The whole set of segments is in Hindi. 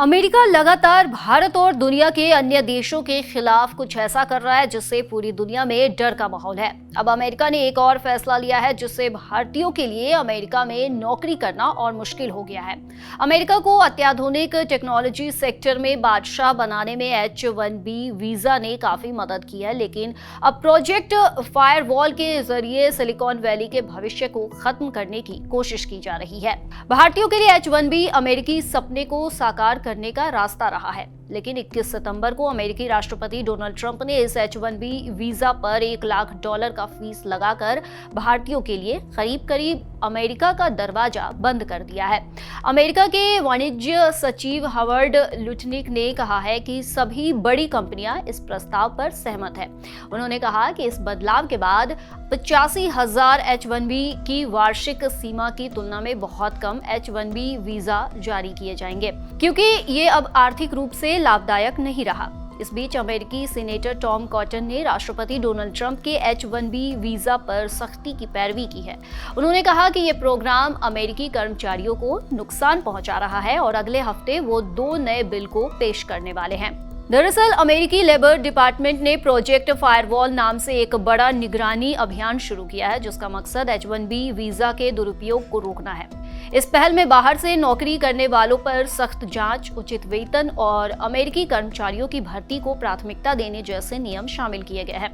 अमेरिका लगातार भारत और दुनिया के अन्य देशों के खिलाफ कुछ ऐसा कर रहा है जिससे पूरी दुनिया में डर का माहौल है। अब अमेरिका ने एक और फैसला लिया है जिससे भारतीयों के लिए अमेरिका में नौकरी करना और मुश्किल हो गया है। अमेरिका को अत्याधुनिक टेक्नोलॉजी सेक्टर में बादशाह बनाने में H-1B वीजा ने काफी मदद की है, लेकिन अब प्रोजेक्ट फायरवॉल के जरिए सिलिकॉन वैली के भविष्य को खत्म करने की कोशिश की जा रही है। भारतीयों के लिए H-1B अमेरिकी सपने को साकार करने का रास्ता रहा है, लेकिन 21 सितंबर को अमेरिकी राष्ट्रपति डोनाल्ड ट्रंप ने इस H-1B वीजा पर $1 लाख का फीस लगाकर भारतीयों के लिए करीब अमेरिका का दरवाजा बंद कर दिया है। अमेरिका के वाणिज्य सचिव हावर्ड लुटनिक ने कहा है कि सभी बड़ी कंपनियां इस प्रस्ताव पर सहमत है। उन्होंने कहा कि इस बदलाव के बाद 85,000 H-1B की वार्षिक सीमा की तुलना में बहुत कम H-1B वीजा जारी किए जाएंगे, क्योंकि ये अब आर्थिक रूप से लाभदायक नहीं रहा। इस बीच अमेरिकी सीनेटर टॉम कॉटन ने राष्ट्रपति डोनाल्ड ट्रंप के H-1B वीजा पर सख्ती की पैरवी की है। उन्होंने कहा कि ये प्रोग्राम अमेरिकी कर्मचारियों को नुकसान पहुंचा रहा है और अगले हफ्ते वो 2 नए बिल को पेश करने वाले हैं। दरअसल अमेरिकी लेबर डिपार्टमेंट ने प्रोजेक्ट फायरवॉल नाम से एक बड़ा निगरानी अभियान शुरू किया है, जिसका मकसद H-1B वीजा के दुरुपयोग को रोकना है। इस पहल में बाहर से नौकरी करने वालों पर सख्त जांच, उचित वेतन और अमेरिकी कर्मचारियों की भर्ती को प्राथमिकता देने जैसे नियम शामिल किए गए हैं।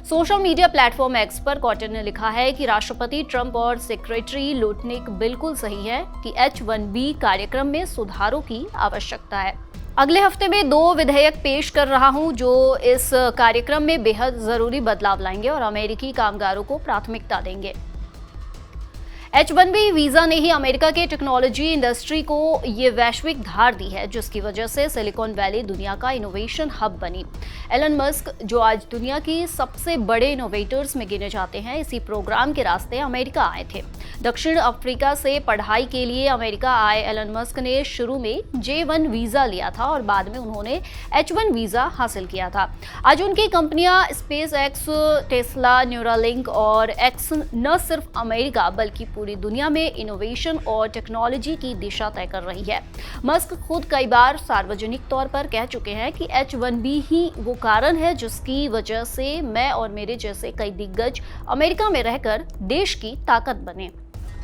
सोशल मीडिया प्लेटफॉर्म एक्स पर कॉटन ने लिखा है कि राष्ट्रपति ट्रंप और सेक्रेटरी लुटनिक बिल्कुल सही है कि H-1B कार्यक्रम में सुधारों की आवश्यकता है। अगले हफ्ते में 2 विधेयक पेश कर रहा हूं जो इस कार्यक्रम में बेहद जरूरी बदलाव लाएंगे और अमेरिकी कामगारों को प्राथमिकता देंगे। H-1B वीजा ने ही अमेरिका के टेक्नोलॉजी इंडस्ट्री को ये वैश्विक धार दी है, जिसकी वजह से सिलिकॉन वैली दुनिया का इनोवेशन हब बनी। एलन मस्क, जो आज दुनिया की सबसे बड़े इनोवेटर्स में गिने जाते हैं, इसी प्रोग्राम के रास्ते अमेरिका आए थे। दक्षिण अफ्रीका से पढ़ाई के लिए अमेरिका आए एलन मस्क ने शुरू में J-1 वीजा लिया था और बाद में उन्होंने H-1 वीजा हासिल किया था। आज उनकी कंपनियां SpaceX, टेस्ला, न्यूरालिंक और एक्स न सिर्फ अमेरिका बल्कि पूरी दुनिया में इनोवेशन और टेक्नोलॉजी की दिशा तय कर रही है। मस्क खुद कई बार सार्वजनिक तौर पर कह चुके हैं कि H-1B ही वो कारण है जिसकी वजह से मैं और मेरे जैसे कई दिग्गज अमेरिका में रहकर देश की ताकत बने।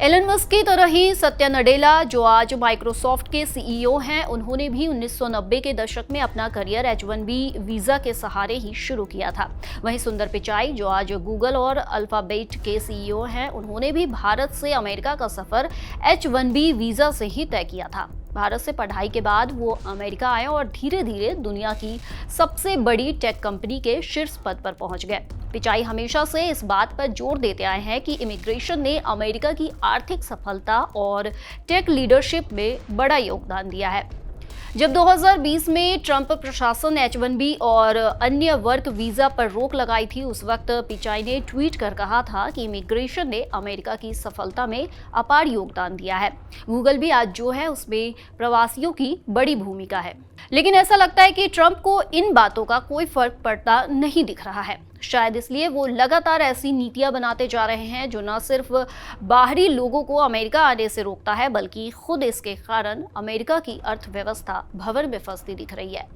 एलन मस्क की तरह ही सत्या नडेला, जो आज माइक्रोसॉफ्ट के CEO हैं, उन्होंने भी 1990 के दशक में अपना करियर H-1B वीजा के सहारे ही शुरू किया था। वहीं सुंदर पिचाई, जो आज गूगल और अल्फाबेट के CEO हैं, उन्होंने भी भारत से अमेरिका का सफर H-1B वीजा से ही तय किया था। भारत से पढ़ाई के बाद वो अमेरिका आए और धीरे धीरे दुनिया की सबसे बड़ी टेक कंपनी के शीर्ष पद पर पहुंच गए। पिचाई हमेशा से इस बात पर जोर देते आए हैं कि इमिग्रेशन ने अमेरिका की आर्थिक सफलता और टेक लीडरशिप में बड़ा योगदान दिया है। जब 2020 में ट्रंप प्रशासन H-1B और अन्य वर्क वीजा पर रोक लगाई थी, उस वक्त पिचाई ने ट्वीट कर कहा था कि इमिग्रेशन ने अमेरिका की सफलता में अपार योगदान दिया है। गूगल भी आज जो है उसमें प्रवासियों की बड़ी भूमिका है, लेकिन ऐसा लगता है कि ट्रंप को इन बातों का कोई फर्क पड़ता नहीं दिख रहा है। शायद इसलिए वो लगातार ऐसी नीतियां बनाते जा रहे हैं जो न सिर्फ बाहरी लोगों को अमेरिका आने से रोकता है, बल्कि खुद इसके कारण अमेरिका की अर्थव्यवस्था भंवर में फंसती दिख रही है।